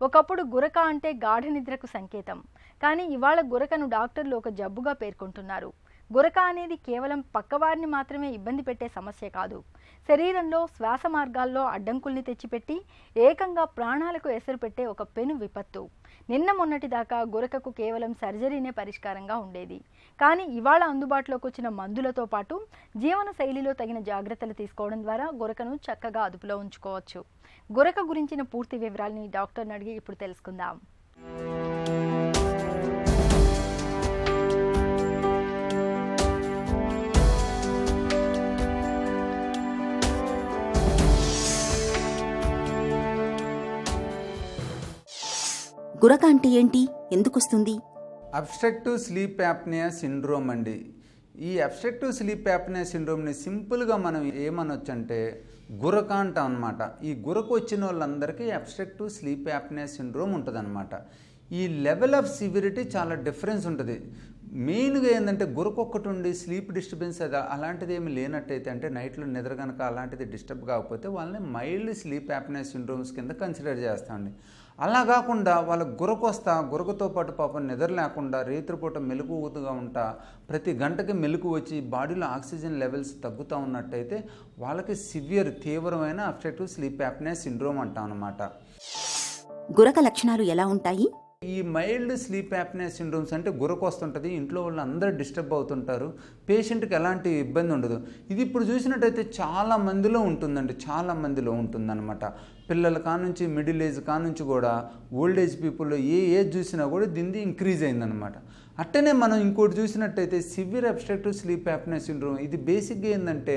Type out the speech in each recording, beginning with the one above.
ఒకప్పుడు గురక అంటే గాఢ నిద్రకు సంకేతం. కానీ ఇవాళ గురకను డాక్టర్లు ఒక జబ్బుగా పేర్కొంటున్నారు. గురక అనేది కేవలం పక్కవారిని మాత్రమే ఇబ్బంది పెట్టే సమస్య కాదు. శరీరంలో శ్వాస మార్గాల్లో అడ్డంకుల్ని తెచ్చిపెట్టి ఏకంగా ప్రాణాలకు ఎసరు పెట్టే ఒక పెను విపత్తు. నిన్న మొన్నటి దాకా గురకకు కేవలం సర్జరీనే పరిష్కారంగా ఉండేది. కానీ ఇవాళ అందుబాటులోకి వచ్చిన మందులతో పాటు జీవన శైలిలో తగిన జాగ్రత్తలు తీసుకోవడం ద్వారా గురకను చక్కగా అదుపులో ఉంచుకోవచ్చు. గురక గురించిన పూర్తి వివరాలని డాక్టర్ని అడిగి ఇప్పుడు తెలుసుకుందాం. గురక అంటే ఏంటి, ఎందుకొస్తుంది? అబ్స్ట్రక్టివ్ స్లీప్ యాప్నియా సిండ్రోమ్ అండి. ఈ అబ్స్ట్రక్టివ్ స్లీప్ యాప్నియా సిండ్రోమ్ని సింపుల్గా మనం ఏమనొచ్చు అంటే గురక అంటాం అనమాట. ఈ గురక వచ్చిన వాళ్ళందరికీ అబ్స్ట్రక్టివ్ స్లీప్ యాప్నియా సిండ్రోమ్ ఉంటుంది అనమాట. ఈ లెవెల్ ఆఫ్ సివిరిటీ చాలా డిఫరెన్స్ ఉంటుంది. మెయిన్గా ఏంటంటే గురక ఒక్కటి ఉండి స్లీప్ డిస్టర్బెన్స్ అలాంటిది ఏమి లేనట్టయితే, అంటే నైట్లో నిద్ర కనుక అలాంటిది డిస్టర్బ్ కాకపోతే వాళ్ళని మైల్డ్ స్లీప్ యాప్నియా సిండ్రోమ్స్ కింద కన్సిడర్ చేస్తామండి. అలా కాకుండా వాళ్ళకు గురకతో పాటు పాపం నిద్ర లేకుండా రేత్రిపూట మెలకువగా ఉంటా ప్రతి గంటకి మెలకు వచ్చి బాడీలో ఆక్సిజన్ లెవెల్స్ తగ్గుతూ ఉన్నట్టయితే వాళ్ళకి తీవ్రమైన అబ్స్ట్రక్టివ్ స్లీప్ యాప్నియా సిండ్రోమ్ అంటాం అన్నమాట. గురక లక్షణాలు ఎలా ఉంటాయి? ఈ మైల్డ్ స్లీప్ యాప్నియా సిండ్రోమ్స్ అంటే గురక వస్తుంటుంది, ఇంట్లో వాళ్ళు అందరూ డిస్టర్బ్ అవుతుంటారు, పేషెంట్కి ఎలాంటి ఇబ్బంది ఉండదు. ఇది ఇప్పుడు చూసినట్టయితే చాలా మందిలో ఉంటుందన్నమాట. పిల్లల కానుంచి మిడిల్ ఏజ్ కానుంచి కూడా ఓల్డ్ ఏజ్ పీపుల్లో ఏ ఏజ్ చూసినా కూడా దీన్ని ఇంక్రీజ్ అయిందనమాట. అట్టనే మనం ఇంకోటి చూసినట్టయితే severe obstructive sleep apnea syndrome. ఇది బేసిక్గా ఏంటంటే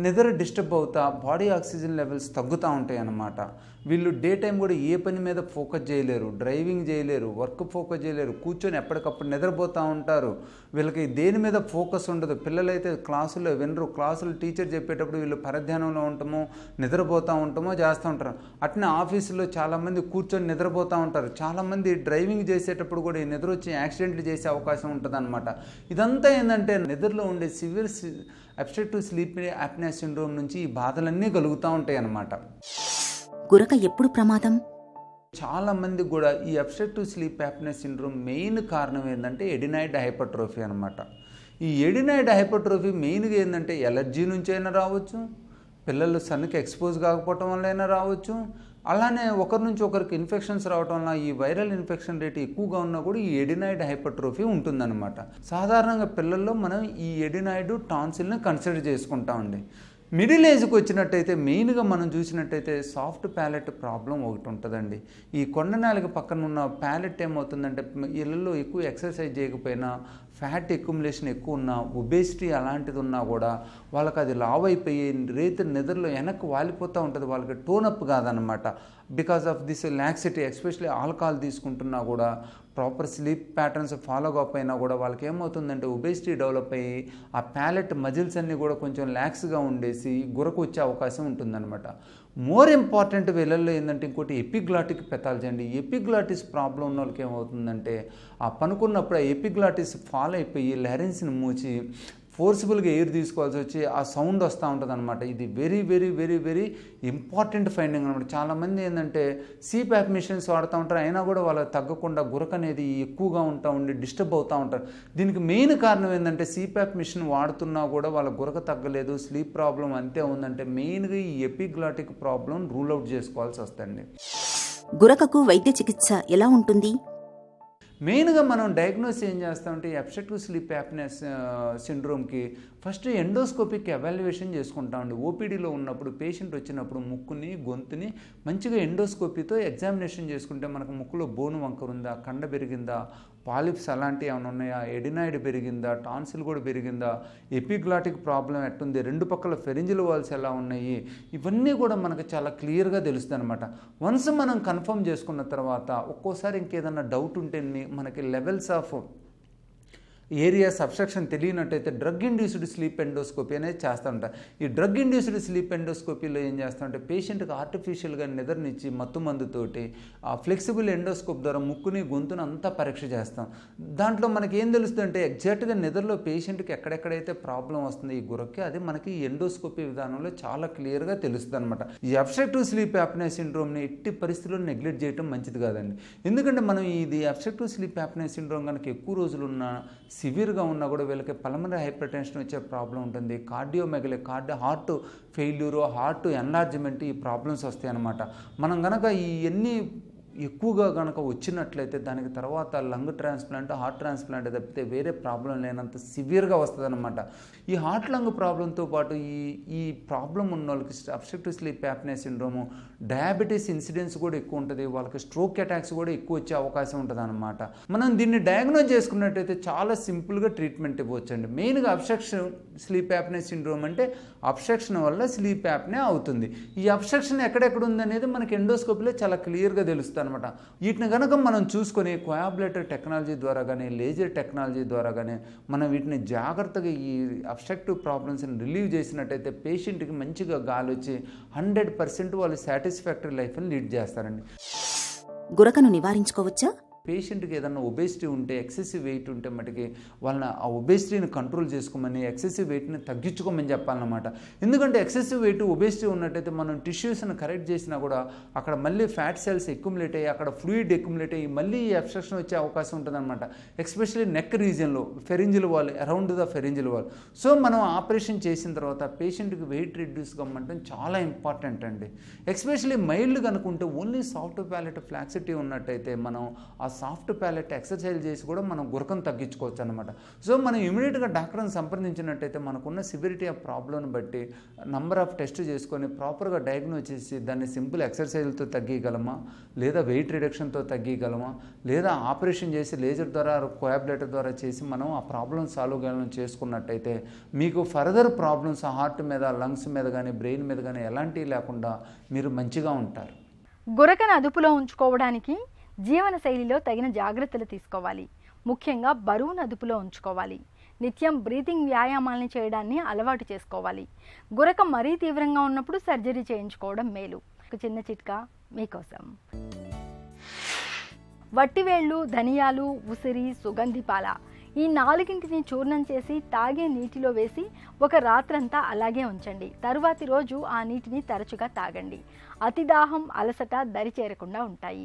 నిద్ర డిస్టర్బ్ అవుతా బాడీ ఆక్సిజన్ లెవెల్స్ తగ్గుతూ ఉంటాయి అన్నమాట. వీళ్ళు డే టైం కూడా ఏ పని మీద ఫోకస్ చేయలేరు, డ్రైవింగ్ చేయలేరు, వర్క్ ఫోకస్ చేయలేరు, కూర్చొని ఎప్పటికప్పుడు నిద్రపోతూ ఉంటారు. వీళ్ళకి దేని మీద ఫోకస్ ఉండదు. పిల్లలైతే క్లాసుల్లో వినరు, క్లాసులు టీచర్ చెప్పేటప్పుడు వీళ్ళు పరధ్యానంలో ఉంటామో నిద్రపోతూ ఉంటామో చేస్తూ ఉంటారు. అట్నే ఆఫీసులో చాలామంది కూర్చొని నిద్రపోతూ ఉంటారు. చాలామంది డ్రైవింగ్ చేసేటప్పుడు కూడా ఈ నిద్ర వచ్చి యాక్సిడెంట్లు చేసే అవకాశం ఉంటుంది అనమాట. ఇదంతా ఏంటంటే నిద్రలో ఉండే severe obstructive sleep apnea syndrome నుంచి ఈ బాధలన్నీ కలుగుతూ ఉంటాయి అన్నమాట. గురక ఎప్పుడు ప్రమాదం? చాలామంది కూడా ఈ obstructive sleep apnea syndrome main కారణం ఏంటంటే ఎడినాయిడ్ హైపర్ట్రోఫీ అనమాట. ఈ ఎడినాయిడ్ హైపర్ట్రోఫీ మెయిన్గా ఏంటంటే ఎలర్జీ నుంచి అయినా రావచ్చు, పిల్లలు సన్కి ఎక్స్పోజ్ కాకపోవటం వల్ల అయినా రావచ్చు, అలానే ఒకరి నుంచి ఒకరికి ఇన్ఫెక్షన్స్ రావటం వల్ల ఈ వైరల్ ఇన్ఫెక్షన్ రేట్ ఎక్కువగా ఉన్నా కూడా ఈ ఎడినాయిడ్ హైపర్ట్రోఫీ ఉంటుందన్నమాట. సాధారణంగా పిల్లల్లో మనం ఈ ఎడినాయిడ్ టాన్సిల్ని కన్సిడర్ చేసుకుంటామండి. మిడిల్ ఏజ్కి వచ్చినట్టయితే మెయిన్గా మనం చూసినట్టయితే సాఫ్ట్ ప్యాలెట్ ప్రాబ్లం ఒకటి ఉంటుందండి. ఈ కొండనాలిక పక్కన ఉన్న ప్యాలెట్ ఏమవుతుందంటే ఇళ్ళల్లో ఎక్కువ ఎక్సర్సైజ్ చేయకపోయినా, ఫ్యాట్ ఎక్యుములేషన్ ఎక్కువ ఉన్నా, ఒబేసిటీ అలాంటిది ఉన్నా కూడా వాళ్ళకి అది లావ్ అయిపోయి రేత్రి నిద్రలో వెనక్కి వాలిపోతూ ఉంటుంది. వాళ్ళకి టోనప్ కాదనమాట. Because of this laxity, especially alcohol తీసుకుంటున్నా కూడా, proper sleep patterns follow up అయినా కూడా వాళ్ళకి ఏమవుతుందంటే ఒబేసిటీ డెవలప్ అయ్యి ఆ ప్యాలెట్ మజిల్స్ అన్నీ కూడా కొంచెం ల్యాక్స్గా ఉండేసి గురకు వచ్చే అవకాశం ఉంటుందన్నమాట. మోర్ ఇంపార్టెంట్ వీళ్ళల్లో ఏంటంటే ఇంకోటి ఎపిగ్లాటిక్ పెథాలజీ అండి. ఎపిగ్లాటిస్ ప్రాబ్లం ఉన్న వాళ్ళకి ఏమవుతుందంటే ఆ పనుకున్నప్పుడు ఆ ఎపిగ్లాటిస్ ఫాల్ అయిపోయి లారెన్స్ని మూచి ఫోర్సిబుల్గా ఎయిర్ తీసుకోవాల్సి వచ్చి ఆ సౌండ్ వస్తూ ఉంటుంది అనమాట. ఇది very very very very important finding అనమాట. చాలామంది ఏంటంటే సిప్యాప్ మిషన్స్ వాడుతూ ఉంటారు, అయినా కూడా వాళ్ళకి తగ్గకుండా గురక అనేది ఎక్కువగా ఉండి డిస్టర్బ్ అవుతూ ఉంటారు. దీనికి మెయిన్ కారణం ఏంటంటే సిప్యాప్ మిషన్ వాడుతున్నా కూడా వాళ్ళ గురక తగ్గలేదు, స్లీప్ ప్రాబ్లం అంతే ఉందంటే మెయిన్గా ఈ ఎపిగ్లాటిక్ ప్రాబ్లం రూల్ అవుట్ చేసుకోవాల్సి వస్తుంది. గురకకు వైద్య చికిత్స ఎలా ఉంటుంది? మెయిన్గా మనం డయాగ్నోస్ ఏం చేస్తామంటే ఈ అబ్స్ట్రక్టివ్ స్లీప్ యాప్నియా సిండ్రోమ్కి ఫస్ట్ ఎండోస్కోపిక్ ఎవాల్యుయేషన్ చేసుకుంటామండి. ఓపీడీలో ఉన్నప్పుడు పేషెంట్ వచ్చినప్పుడు ముక్కుని గొంతుని మంచిగా ఎండోస్కోపీతో ఎగ్జామినేషన్ చేసుకుంటే మనకు ముక్కులో బోను వంకర ఉందా, కండ పెరిగిందా, పాలిప్స్ అలాంటివి ఏమైనా ఉన్నాయా, ఎడినాయిడ్ పెరిగిందా, టాన్సిల్ కూడా పెరిగిందా, ఎపిగ్లాటిక్ ప్రాబ్లం ఎట్టుంది, రెండు పక్కల ఫెరింజిల్ వాల్స్ ఎలా ఉన్నాయి, ఇవన్నీ కూడా మనకు చాలా క్లియర్గా తెలుస్తుంది అనమాట. వన్స్ మనం కన్ఫర్మ్ చేసుకున్న తర్వాత ఒక్కోసారి ఇంకేదన్నా డౌట్ ఉంటే మనకి లెవెల్స్ ఆఫ్ ఏరియా సబ్స్ట్రక్షన్ తెలియనట్టయితే డ్రగ్ ఇండ్యూస్డ్ స్లీప్ ఎండోస్కోపీ అనేది చేస్తూ ఉంటారు. ఈ డ్రగ్ ఇండ్యూస్డ్ స్లీప్ ఎండోస్కోపీలో ఏం చేస్తామంటే పేషెంట్కి ఆర్టిఫిషియల్గా నిద్రనిచ్చి మత్తు మందుతోటి ఆ ఫ్లెక్సిబుల్ ఎండోస్కోప్ ద్వారా ముక్కుని గొంతును అంతా పరీక్ష చేస్తాం. దాంట్లో మనకి ఏం తెలుస్తుంది అంటే ఎగ్జాక్ట్గా నిద్రలో పేషెంట్కి ఎక్కడెక్కడైతే ప్రాబ్లం వస్తుంది ఈ గురక్కి, అది మనకి ఈ ఎండోస్కోపీ విధానంలో చాలా క్లియర్గా తెలుస్తుంది అనమాట. ఈ అబ్స్ట్రక్టివ్ స్లీప్ యాప్నియా సిండ్రోమ్ని ఎట్టి పరిస్థితుల్లో నెగ్లెక్ట్ చేయడం మంచిది కాదండి. ఎందుకంటే మనం ఇది అబ్స్ట్రక్టివ్ స్లీప్ యాప్నియా సిండ్రోమ్ కనుక ఎక్కువ రోజులు ఉన్నా, సివియర్గా ఉన్నా కూడా వీళ్ళకి పల్మనరీ హైపర్ టెన్షన్ వచ్చే ప్రాబ్లం ఉంటుంది, కార్డియోమెగలీ, హార్ట్ ఫెయిల్యూరు, హార్ట్ ఎన్లార్జ్మెంట్, ఈ ప్రాబ్లమ్స్ వస్తాయి అన్నమాట. మనం కనుక ఇవన్నీ ఎక్కువగా కనుక వచ్చినట్లయితే దానికి తర్వాత లంగ్ ట్రాన్స్ప్లాంట్, హార్ట్ ట్రాన్స్ప్లాంట్ తప్పితే వేరే ప్రాబ్లం లేనంత సివియర్గా వస్తుంది అనమాట. ఈ హార్ట్ లంగ్ ప్రాబ్లంతో పాటు ఈ ప్రాబ్లం ఉన్న వాళ్ళకి obstructive sleep apnea syndrome diabetes incidence కూడా ఎక్కువ ఉంటుంది, వాళ్ళకి స్ట్రోక్ అటాక్స్ కూడా ఎక్కువ వచ్చే అవకాశం ఉంటుంది అనమాట. మనం దీన్ని డయాగ్నోజ్ చేసుకున్నట్టయితే చాలా సింపుల్గా ట్రీట్మెంట్ ఇవ్వచ్చండి. మెయిన్గా అబ్స్ట్రక్షన్ స్లీప్ యాప్నియా సిండ్రోమ్ అంటే అబ్స్ట్రక్షన్ వల్ల స్లీప్ యాప్నియా అవుతుంది. ఈ అబ్స్ట్రక్షన్ ఎక్కడెక్కడ ఉందనేది మనకి ఎండోస్కోపీలో చాలా క్లియర్గా తెలుస్తుంది అనమాట. వీటిని కనుక మనం చూసుకొని కోయాబులేటర్ టెక్నాలజీ ద్వారా కానీ, లేజర్ టెక్నాలజీ ద్వారా కానీ మనం వీటిని జాగ్రత్తగా ఈ అబ్స్ట్రక్టివ్ ప్రాబ్లమ్స్ని రిలీవ్ చేసినట్టయితే పేషెంట్కి మంచిగా గాలి వచ్చి 100% వాళ్ళు సాటిస్ఫాక్టరీ లైఫ్ని లీడ్ చేస్తారండి. గురకను నివారించుకోవచ్చా? పేషెంట్కి ఏదన్నా ఒబేసిటీ ఉంటే, ఎక్సెసివ్ వెయిట్ ఉంటే మటుకి వాళ్ళని ఆ ఒబేసిటీని కంట్రోల్ చేసుకోమని, ఎక్సెసివ్ వెయిట్ని తగ్గించుకోమని చెప్పాలన్నమాట. ఎందుకంటే ఎక్సెసివ్ వెయిట్, ఒబేసిటీ ఉన్నట్టయితే మనం టిష్యూస్ని కరెక్ట్ చేసినా కూడా అక్కడ మళ్ళీ ఫ్యాట్ సెల్స్ ఎక్యుములేట్ అయ్యి, అక్కడ ఫ్లూయిడ్ ఎక్యుములేట్ అయ్యి మళ్ళీ అబ్స్ట్రక్షన్ వచ్చే అవకాశం ఉంటుందన్నమాట. ఎస్పెషల్లీ నెక్ రీజియన్లో, pharyngeal wall, around the pharyngeal wall. So మనం ఆపరేషన్ చేసిన తర్వాత పేషెంట్కి వెయిట్ రిడ్యూస్ కమ్మటం చాలా ఇంపార్టెంట్ అండి. ఎస్పెషల్లీ మైల్డ్ కనుకుంటే ఓన్లీ సాఫ్ట్ ప్యాలెట్ ఫ్లాక్సిటీ ఉన్నట్టయితే మనం ఆ సాఫ్ట్ ప్యాలెట్ ఎక్సర్సైజ్ చేసి కూడా మనం గురకను తగ్గించుకోవచ్చు అనమాట. సో మనం ఇమీడియట్గా డాక్టర్ని సంప్రదించినట్టయితే మనకున్న సివిరిటీ ఆఫ్ ప్రాబ్లంని బట్టి నంబర్ ఆఫ్ టెస్ట్ చేసుకొని ప్రాపర్గా డయాగ్నోస్ చేసి దాన్ని సింపుల్ ఎక్సర్సైజ్లతో తగ్గించగలమా, లేదా వెయిట్ రిడక్షన్తో తగ్గించగలమా, లేదా ఆపరేషన్ చేసి లేజర్ ద్వారా, కోయాబులేటర్ ద్వారా చేసి మనం ఆ ప్రాబ్లమ్ సాల్వ్ చేసుకున్నట్టయితే మీకు ఫర్దర్ ప్రాబ్లమ్స్ హార్ట్ మీద, లంగ్స్ మీద కానీ, బ్రెయిన్ మీద కానీ ఎలాంటివి లేకుండా మీరు మంచిగా ఉంటారు. గురకను అదుపులో ఉంచుకోవడానికి జీవన శైలిలో తగిన జాగ్రత్తలు తీసుకోవాలి. ముఖ్యంగా బరువును అదుపులో ఉంచుకోవాలి. నిత్యం బ్రీతింగ్ వ్యాయామాలను చేయడాన్ని అలవాటు చేసుకోవాలి. గురక మరీ తీవ్రంగా ఉన్నప్పుడు సర్జరీ చేయించుకోవడం మేలు. ఒక చిన్న చిట్కా మీకోసం. వట్టివేళ్ళు, ధనియాలు, ఉసిరి, సుగంధి పాల ఈ 4ని చూర్ణం చేసి తాగే నీటిలో వేసి ఒక రాత్రంతా అలాగే ఉంచండి. తరువాతి రోజు ఆ నీటిని తరచుగా తాగండి. అతిదాహం, అలసట దరి చేరకుండా ఉంటాయి.